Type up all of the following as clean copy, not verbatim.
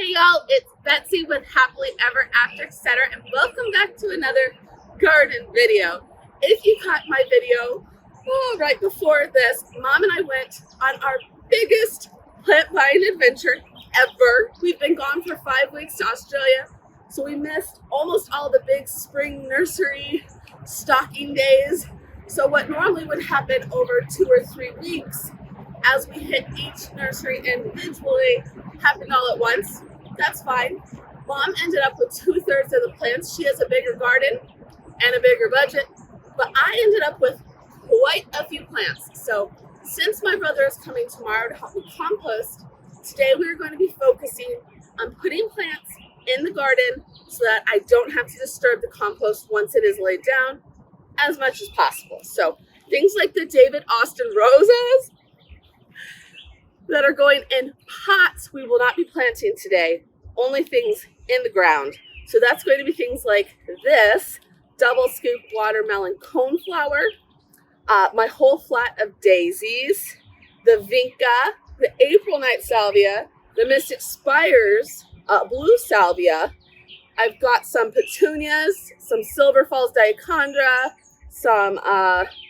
Hey y'all, it's Betsy with Happily Ever After Etc. and welcome back to another garden video. If you caught my video right before this, Mom and I went on our biggest plant buying adventure ever. We've been gone for 5 weeks to Australia, so we missed almost all the big spring nursery stocking days. So what normally would happen over 2 or 3 weeks as we hit each nursery individually happened all at once. That's fine. Mom ended up with 2/3 of the plants. She has a bigger garden and a bigger budget, but I ended up with quite a few plants. So since my brother is coming tomorrow to help me compost, today we're going to be focusing on putting plants in the garden so that I don't have to disturb the compost once it is laid down as much as possible. So things like the David Austin roses that are going in pots, we will not be planting today. Only things in the ground. So that's going to be things like this double scoop watermelon coneflower, my whole flat of daisies, the vinca, the April night salvia, the Mystic Spires blue salvia. I've got some petunias, some Silver Falls Dichondra, some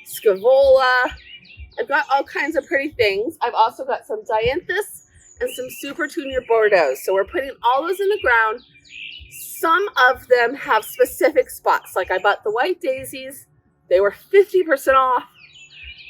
Scaevola. I've got all kinds of pretty things. I've also got some dianthus and some Supertunias Bordeaux. So we're putting all those in the ground. Some of them have specific spots. Like I bought the white daisies. They were 50% off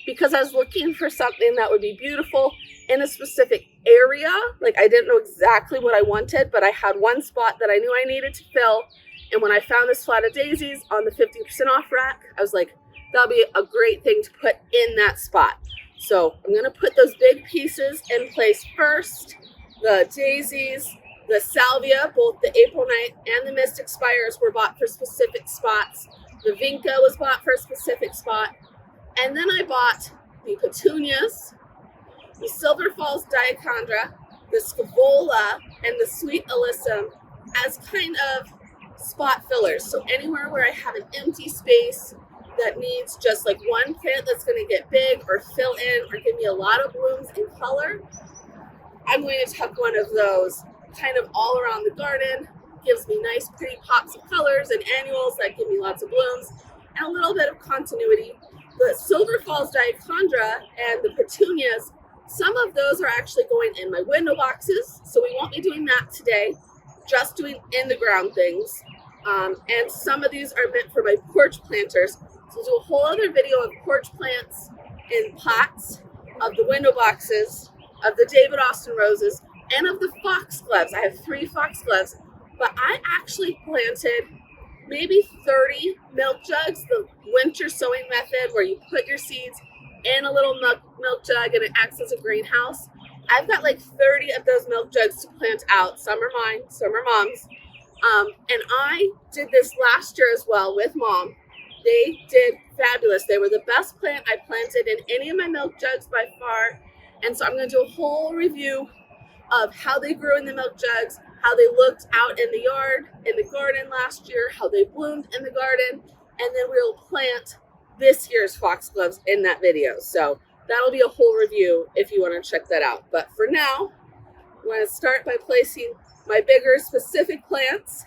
because I was looking for something that would be beautiful in a specific area. Like I didn't know exactly what I wanted, but I had one spot that I knew I needed to fill. And when I found this flat of daisies on the 50% off rack, I was like, that'll be a great thing to put in that spot. So I'm going to put those big pieces in place first. The daisies, the salvia, both the April night and the Mystic Spires were bought for specific spots. The vinca was bought for a specific spot. And then I bought the petunias, the Silver Falls Dichondra, the Scaevola, and the Sweet Alyssum as kind of spot fillers. So anywhere where I have an empty space that needs just like one plant that's going to get big or fill in or give me a lot of blooms and color, I'm going to tuck one of those kind of all around the garden. Gives me nice pretty pops of colors and annuals that give me lots of blooms and a little bit of continuity. The Silver Falls Dichondra and the petunias, some of those are actually going in my window boxes, so we won't be doing that today, just doing in the ground things. And some of these are meant for my porch planters. So we'll do a whole other video of porch plants in pots, of the window boxes, of the David Austin roses, and of the Foxgloves. I have 3 Foxgloves, but I actually planted maybe 30 milk jugs, the winter sowing method where you put your seeds in a little milk jug and it acts as a greenhouse. I've got like 30 of those milk jugs to plant out. Some are mine, some are Mom's. And I did this last year as well with Mom. They did fabulous. They were the best plant I planted in any of my milk jugs by far. And so I'm going to do a whole review of how they grew in the milk jugs, how they looked out in the yard, in the garden last year, how they bloomed in the garden, and then we'll plant this year's foxgloves in that video. So that'll be a whole review if you want to check that out. But for now, I'm going to start by placing my bigger specific plants.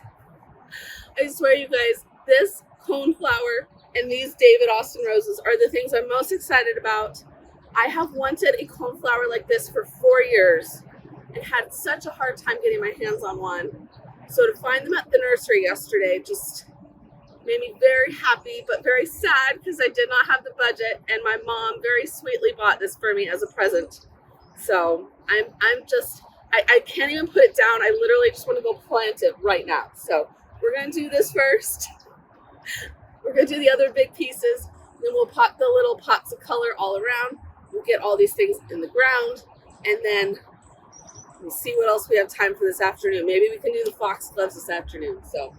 I swear you guys, this coneflower and these David Austin roses are the things I'm most excited about. I have wanted a coneflower like this for 4 years and had such a hard time getting my hands on one. So to find them at the nursery yesterday just made me very happy, but very sad because I did not have the budget, and my mom very sweetly bought this for me as a present. So I can't even put it down. I literally just want to go plant it right now. So we're going to do this first. We're going to do the other big pieces. Then we'll pot the little pots of color all around. We'll get all these things in the ground. And then we'll see what else we have time for this afternoon. Maybe we can do the foxgloves this afternoon. So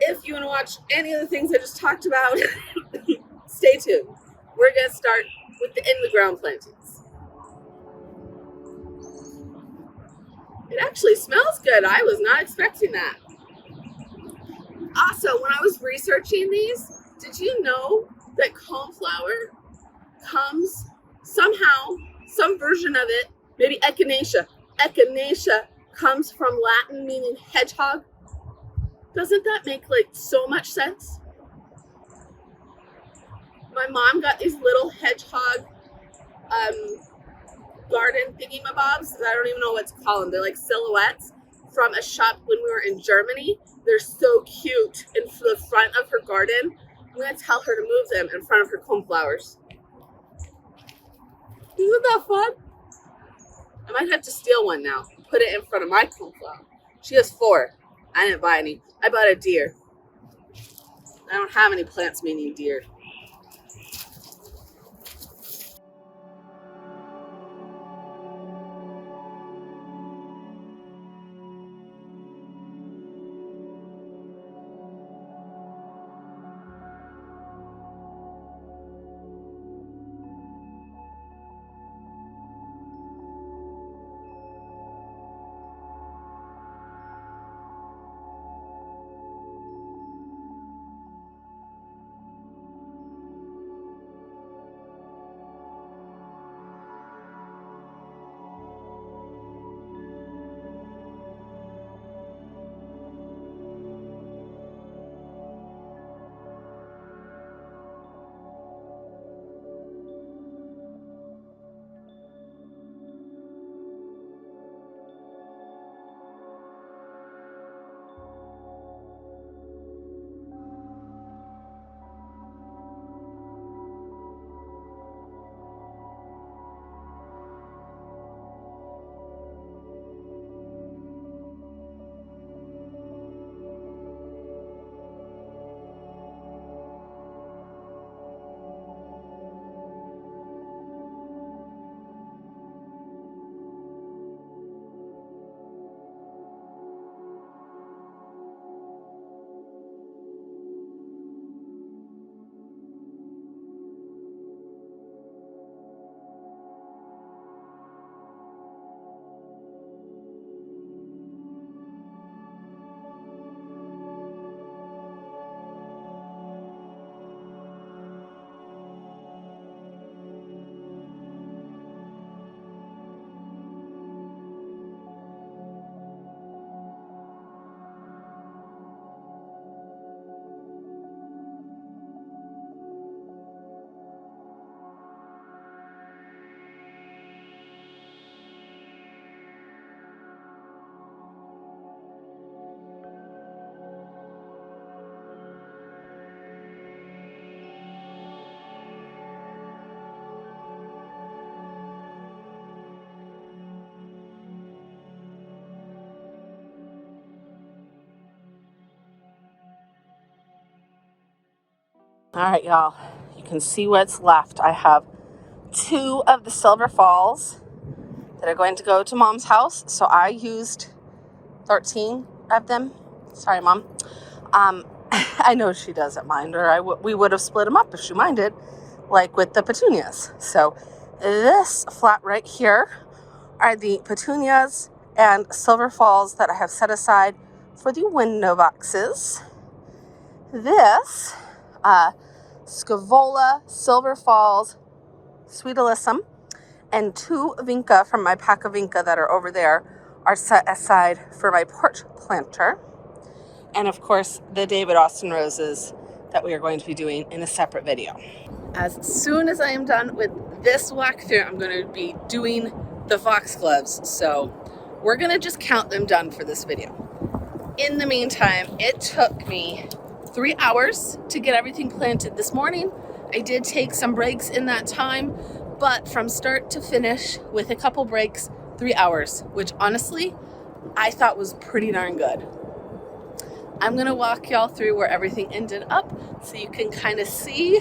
if you want to watch any of the things I just talked about, stay tuned. We're going to start with the in the ground plantings. It actually smells good. I was not expecting that. Also, when I was researching these, did you know that coneflower comes somehow, some version of it, maybe Echinacea comes from Latin meaning hedgehog. Doesn't that make like so much sense? My mom got these little hedgehog garden thingy-mabobs. I don't even know what to call them. They're like silhouettes from a shop when we were in Germany. They're so cute in the front of her garden. I'm going to tell her to move them in front of her coneflowers. Isn't that fun? I might have to steal one now. Put it in front of my coneflower. She has 4. I didn't buy any. I bought a deer. I don't have any plants meaning deer. All right, y'all, you can see what's left. I have 2 of the silver falls that are going to go to Mom's house. So I used 13 of them. Sorry, Mom. I know she doesn't mind, or we would have split them up if she minded, like with the petunias. So this flat right here are the petunias and silver falls that I have set aside for the window boxes. This Scaevola, Silver Falls, Sweet Alyssum, and 2 vinca from my pack of vinca that are over there are set aside for my porch planter. And of course, the David Austin roses that we are going to be doing in a separate video. As soon as I am done with this walkthrough, I'm going to be doing the Foxgloves. So we're going to just count them done for this video. In the meantime, it took me 3 hours to get everything planted this morning. I did take some breaks in that time, but from start to finish with a couple breaks, 3 hours, which honestly, I thought was pretty darn good. I'm gonna walk y'all through where everything ended up so you can kind of see.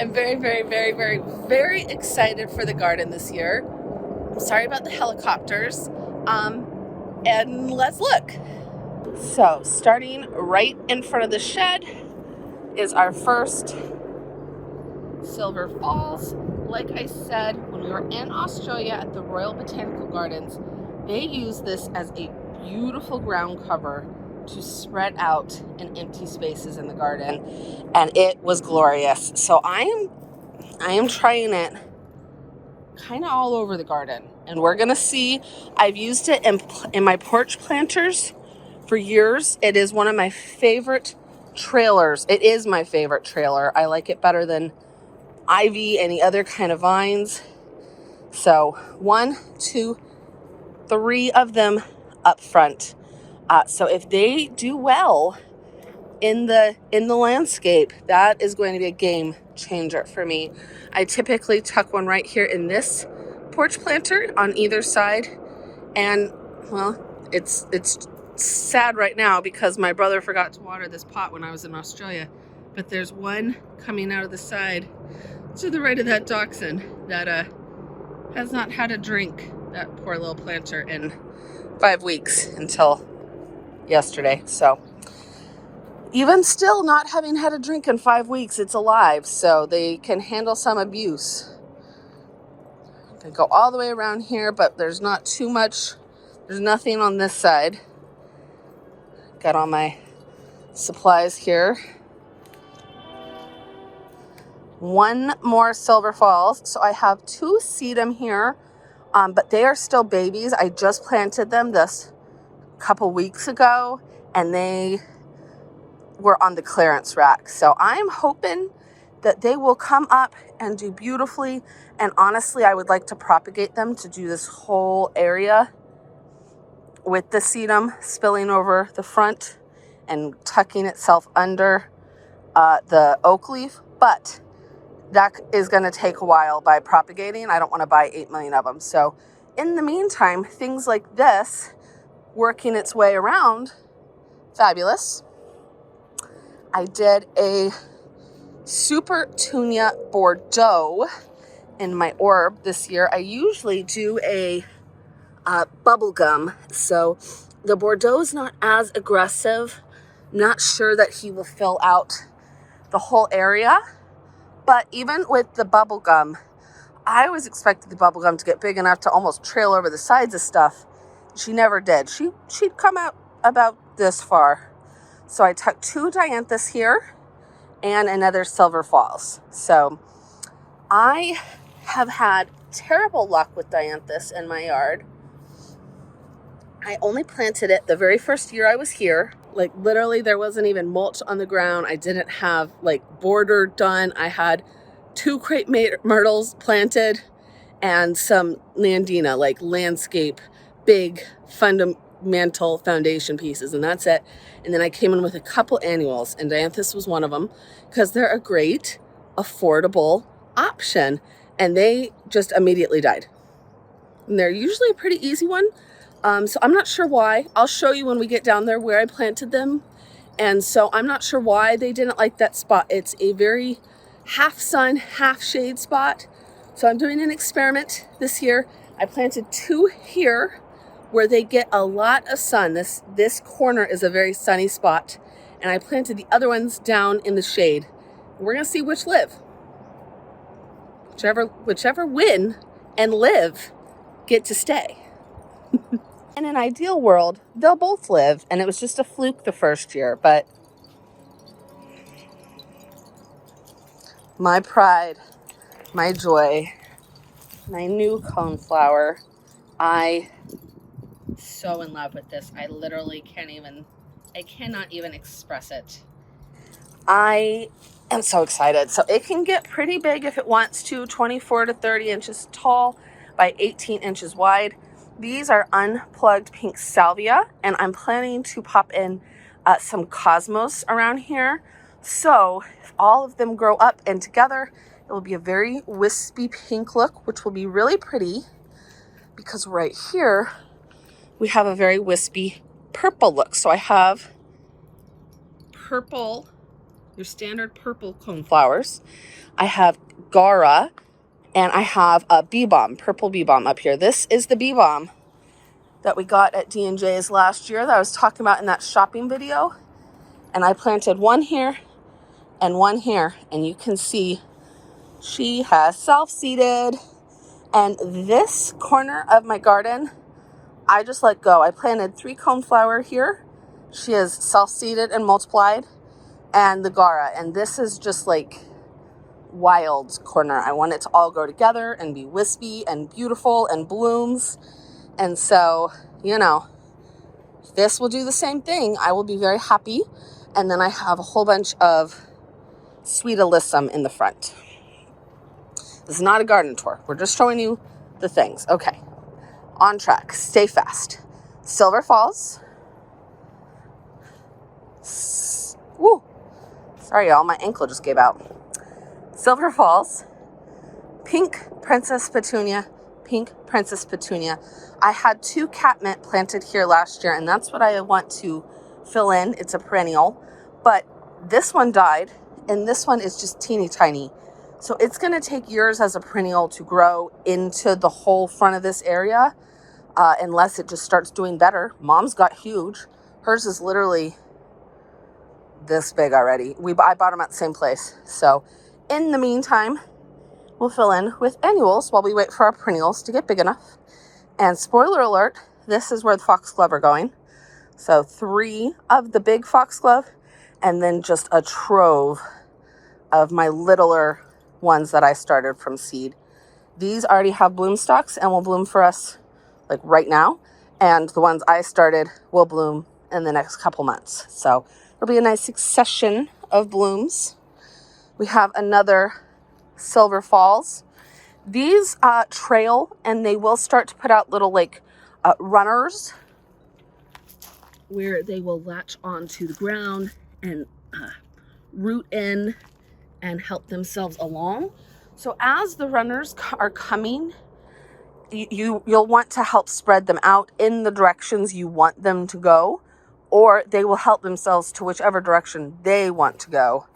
I'm very, very, very, very, very excited for the garden this year. I'm sorry about the helicopters. And let's look. So starting right in front of the shed is our first Silver Falls. Like I said, when we were in Australia at the Royal Botanical Gardens, they use this as a beautiful ground cover to spread out in empty spaces in the garden, and it was glorious. So I am trying it kind of all over the garden, And we're gonna see. I've used it in my porch planters for years. It is one of my favorite trailers. It is my favorite trailer. I like it better than ivy, any other kind of vines. So 1, 2, 3 of them up front. So if they do well in the landscape, that is going to be a game changer for me. I typically tuck one right here in this porch planter on either side, and well, it's sad right now because my brother forgot to water this pot when I was in Australia, but there's one coming out of the side to the right of that dachshund that has not had a drink, that poor little planter, in 5 weeks until yesterday. So even still, not having had a drink in 5 weeks, it's alive, so they can handle some abuse. I can go all the way around here, but there's not too much. There's nothing on this side. Got all my supplies here. One more Silver Falls. So I have 2 sedum here, but they are still babies. I just planted them this couple weeks ago, and they were on the clearance rack. So I'm hoping that they will come up and do beautifully. And honestly, I would like to propagate them to do this whole area with the sedum spilling over the front and tucking itself under the oak leaf. But that is going to take a while by propagating. I don't want to buy 8 million of them. So in the meantime, things like this working its way around, fabulous. I did a Supertunia Bordeaux in my orb this year. I usually do a bubble gum, so the Bordeaux is not as aggressive. Not sure that he will fill out the whole area, but even with the bubble gum, I always expected the bubble gum to get big enough to almost trail over the sides of stuff. She never did. She'd come out about this far. So I tucked 2 dianthus here and another Silver Falls. So I have had terrible luck with dianthus in my yard. I only planted it the very first year I was here. Like literally there wasn't even mulch on the ground. I didn't have like border done. I had 2 crepe myrtles planted and some Nandina, like landscape, big fundamental foundation pieces, and that's it. And then I came in with a couple annuals, and dianthus was one of them because they're a great, affordable option, and they just immediately died. And they're usually a pretty easy one. So I'm not sure why. I'll show you when we get down there where I planted them. And so I'm not sure why they didn't like that spot. It's a very half sun, half shade spot. So I'm doing an experiment this year. I planted 2 here where they get a lot of sun. This corner is a very sunny spot. And I planted the other ones down in the shade. We're gonna see which live. Whichever win and live get to stay. In an ideal world, they'll both live, and it was just a fluke the first year, but my pride, my joy, my new coneflower, I so in love with this. I literally cannot even express it. I am so excited. So it can get pretty big if it wants to, 24 to 30 inches tall by 18 inches wide. These are unplugged pink salvia, and I'm planning to pop in some cosmos around here. So if all of them grow up and together, it will be a very wispy pink look, which will be really pretty because right here we have a very wispy purple look. So I have purple, your standard purple coneflowers. I have Gara, and I have a bee balm, purple bee balm up here. This is the bee balm that we got at D&J's last year that I was talking about in that shopping video. And I planted 1 here and 1 here. And you can see she has self-seeded. And this corner of my garden, I just let go. I planted 3 coneflower here. She is self-seeded and multiplied. And the Gara. And this is just like wild corner. I want it to all go together and be wispy and beautiful and blooms. And so, you know, this will do the same thing. I will be very happy. And then I have a whole bunch of sweet alyssum in the front. This is not a garden tour. We're just showing you the things. Okay, on track. Stay fast. Silver Falls. Woo. Sorry, y'all. My ankle just gave out. Silver Falls. Pink Princess Petunia. Pink Princess Petunia. I had 2 catmint planted here last year, and that's what I want to fill in. It's a perennial, but this one died, and this one is just teeny tiny. So it's going to take years as a perennial to grow into the whole front of this area, unless it just starts doing better. Mom's got huge. Hers is literally this big already. I bought them at the same place. So in the meantime, we'll fill in with annuals while we wait for our perennials to get big enough. And spoiler alert, this is where the foxglove are going. So 3 of the big foxglove, and then just a trove of my littler ones that I started from seed. These already have bloom stalks and will bloom for us like right now. And the ones I started will bloom in the next couple months. So it'll be a nice succession of blooms. We have another Silver Falls. These trail, and they will start to put out little like runners where they will latch onto the ground and root in and help themselves along. So as the runners are coming, you'll want to help spread them out in the directions you want them to go, or they will help themselves to whichever direction they want to go.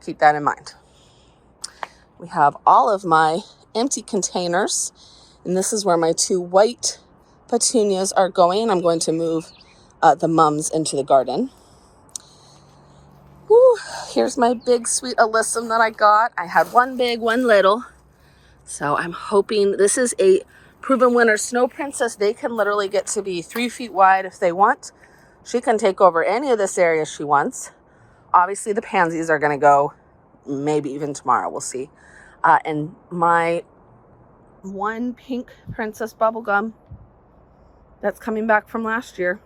Keep that in mind. We have all of my empty containers, and this is where my 2 white petunias are going. I'm going to move the mums into the garden. Woo, here's my big sweet alyssum that I got. I had 1 big, 1 little. So I'm hoping, this is a proven winner snow princess. They can literally get to be 3 feet wide if they want. She can take over any of this area she wants. Obviously the pansies are going to go maybe even tomorrow. We'll see. And my 1 pink princess bubblegum that's coming back from last year,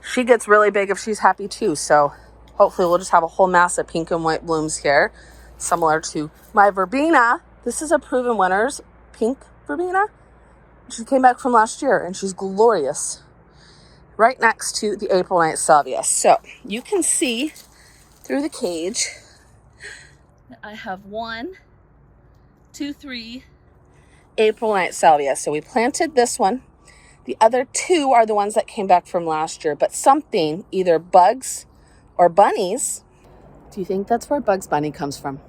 she gets really big if she's happy too. So hopefully we'll just have a whole mass of pink and white blooms here, similar to my verbena. This is a proven winner's pink verbena. She came back from last year, and she's glorious. Right next to the April Night Salvia. So you can see through the cage that I have 1, 2, 3 April Night Salvia. So we planted this one. The other 2 are the ones that came back from last year, but something, either bugs or bunnies. Do you think that's where Bugs Bunny comes from?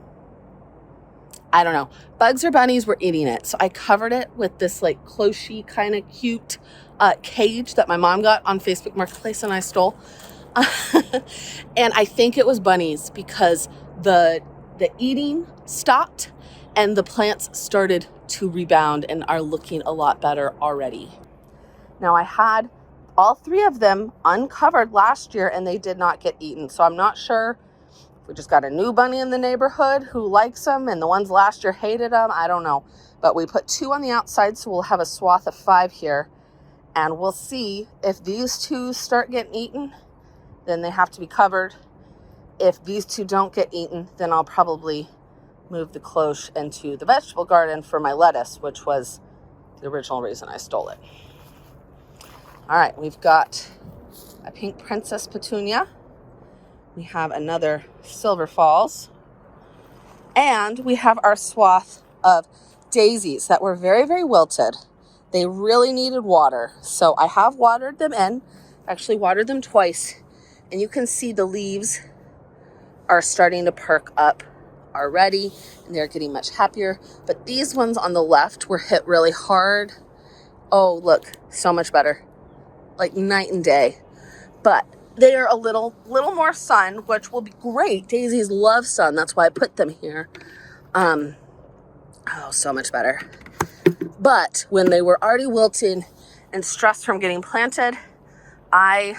I don't know. Bugs or bunnies were eating it. So I covered it with this like clochey kind of cute cage that my mom got on Facebook Marketplace and I stole. And I think it was bunnies because the eating stopped and the plants started to rebound and are looking a lot better already. Now I had all 3 of them uncovered last year and they did not get eaten. So I'm not sure if we just got a new bunny in the neighborhood who likes them and the ones last year hated them. I don't know. But we put 2 on the outside, so we'll have a swath of 5 here. And we'll see if these 2 start getting eaten, then they have to be covered. If these 2 don't get eaten, then I'll probably move the cloche into the vegetable garden for my lettuce, which was the original reason I stole it. All right, we've got a pink princess petunia. We have another Silver Falls. And we have our swath of daisies that were very, very wilted. They really needed water. So I have watered them in. Actually watered them twice. And you can see the leaves are starting to perk up already. And they're getting much happier. But these ones on the left were hit really hard. Oh, look, so much better. Like night and day. But they are a little more sun, which will be great. Daisies love sun. That's why I put them here. Oh, so much better. But when they were already wilting and stressed from getting planted, I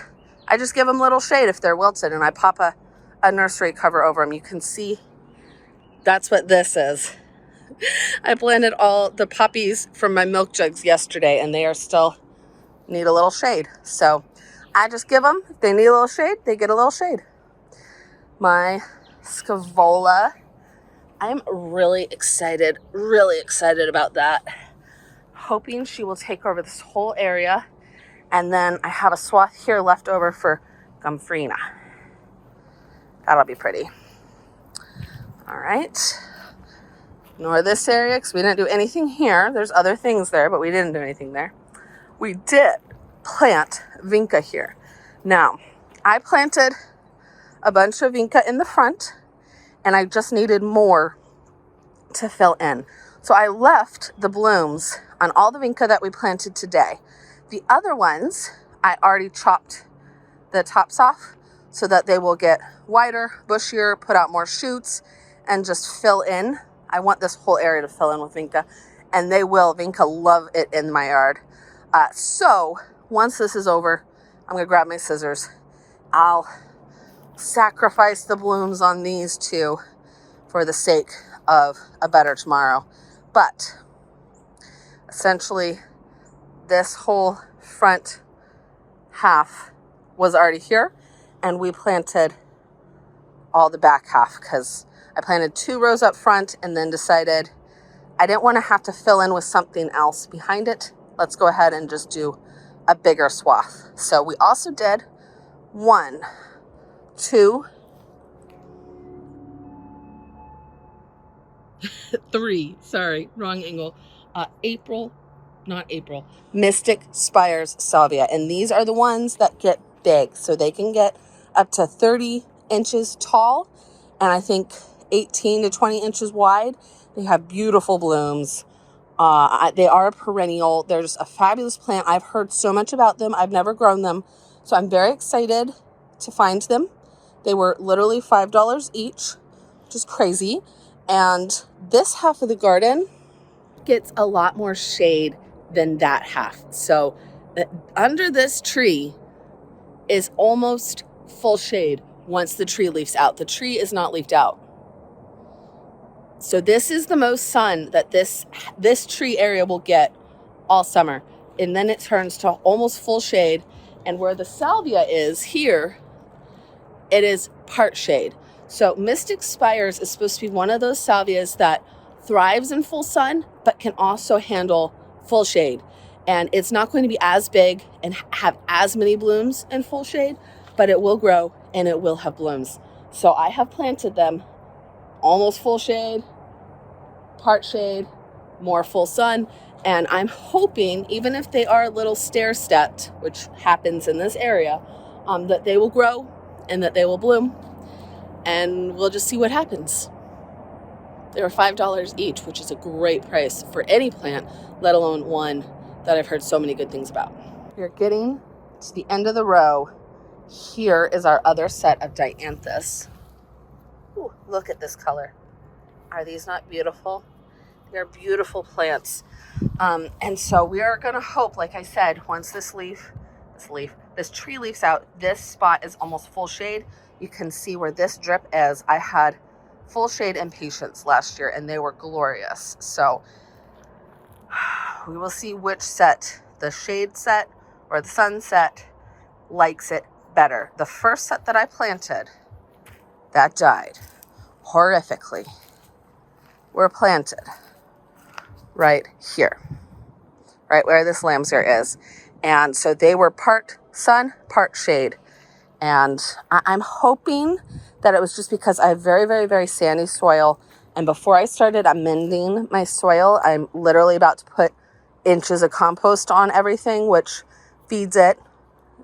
just give them little shade if they're wilted, and I pop a nursery cover over them. You can see That's what this is. I planted all the poppies from my milk jugs yesterday, and they are still need a little shade. So I just give them, if they need a little shade, they get a little shade. My Scaevola, I'm really excited about that. Hoping she will take over this whole area. And then I have a swath here left over for Gumfrina. That'll be pretty. All right. Ignore this area because we didn't do anything here. There's other things there, but we didn't do anything there. We did plant vinca here. Now, I planted a bunch of vinca in the front, and I just needed more to fill in. So I left the blooms on all the vinca that we planted today. The other ones, I already chopped the tops off so that they will get wider, bushier, put out more shoots, and just fill in. I want this whole area to fill in with vinca, and they will. Vinca love it in my yard. So once this is over, I'm gonna grab my scissors. I'll sacrifice the blooms on these two for the sake of a better tomorrow. But essentially, this whole front half was already here, and we planted all the back half because I planted 2 rows up front and then decided I didn't want to have to fill in with something else behind it. Let's go ahead and just do a bigger swath. So we also did 1, 2, 3. Sorry, wrong angle. Mystic Spires Salvia. And these are the ones that get big. So they can get up to 30 inches tall. And I think 18 to 20 inches wide. They have beautiful blooms. They are a perennial. They're just a fabulous plant. I've heard so much about them. I've never grown them. So I'm very excited to find them. They were literally $5 each, which is crazy. And this half of the garden gets a lot more shade than that half. So under this tree is almost full shade once the tree leaves out. The tree is not leafed out. So this is the most sun that this tree area will get all summer. And then it turns to almost full shade. And where the salvia is here, it is part shade. So Mystic Spires is supposed to be one of those salvias that thrives in full sun, but can also handle full shade. And it's not going to be as big and have as many blooms in full shade, but it will grow and it will have blooms. So I have planted them almost full shade, part shade, more full sun. And I'm hoping, even if they are a little stair-stepped, which happens in this area, that they will grow and that they will bloom. And we'll just see what happens. They were $5 each, which is a great price for any plant, let alone one that I've heard so many good things about. We're getting to the end of the row. Here is our other set of dianthus. Ooh, look at this color. Are these not beautiful? They're beautiful plants. And so we are going to hope, like I said, once this tree leaves out, this spot is almost full shade. You can see where this drip is. I had full shade impatiens last year, and they were glorious. So we will see which set, the shade set or the sunset, likes it better. The first set that I planted that died horrifically were planted right here, right where this lamb's ear is. And so they were part sun, part shade. And I'm hoping that it was just because I have very, very, very sandy soil. And before I started amending my soil, I'm literally about to put inches of compost on everything, which feeds it.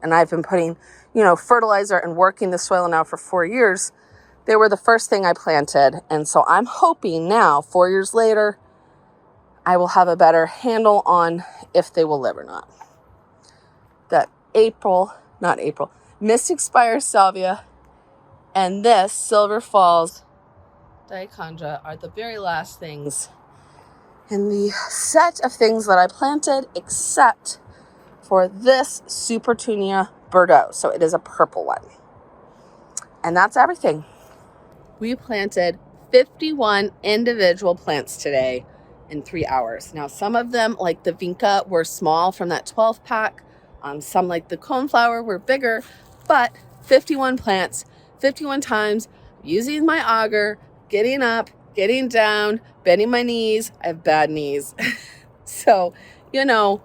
And I've been putting, fertilizer and working the soil now for 4 years. They were the first thing I planted. And so I'm hoping now, 4 years later, I will have a better handle on if they will live or not. That Mystic Spires Salvia and this Silver Falls Dichondra are the very last things in the set of things that I planted, except for this Supertunia Bordeaux. So it is a purple one. And that's everything. We planted 51 individual plants today in 3 hours. Now, some of them, like the vinca, were small from that 12 pack. Some, like the coneflower, were bigger, but 51 plants, 51 times, using my auger, getting up, getting down, bending my knees. I have bad knees. So, you know,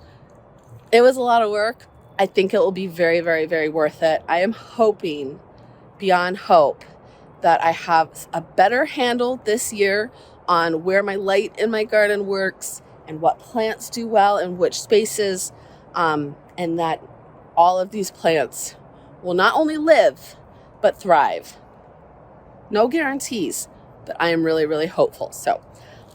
it was a lot of work. I think it will be very, very, very worth it. I am hoping beyond hope that I have a better handle this year on where my light in my garden works and what plants do well in which spaces, and that all of these plants will not only live, but thrive. No guarantees, but I am really, really hopeful. So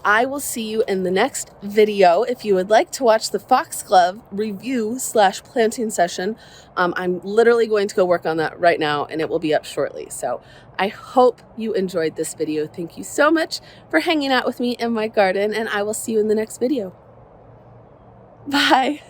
I will see you in the next video. If you would like to watch the Foxglove review / planting session, I'm literally going to go work on that right now, and it will be up shortly. So I hope you enjoyed this video. Thank you so much for hanging out with me in my garden, and I will see you in the next video. Bye.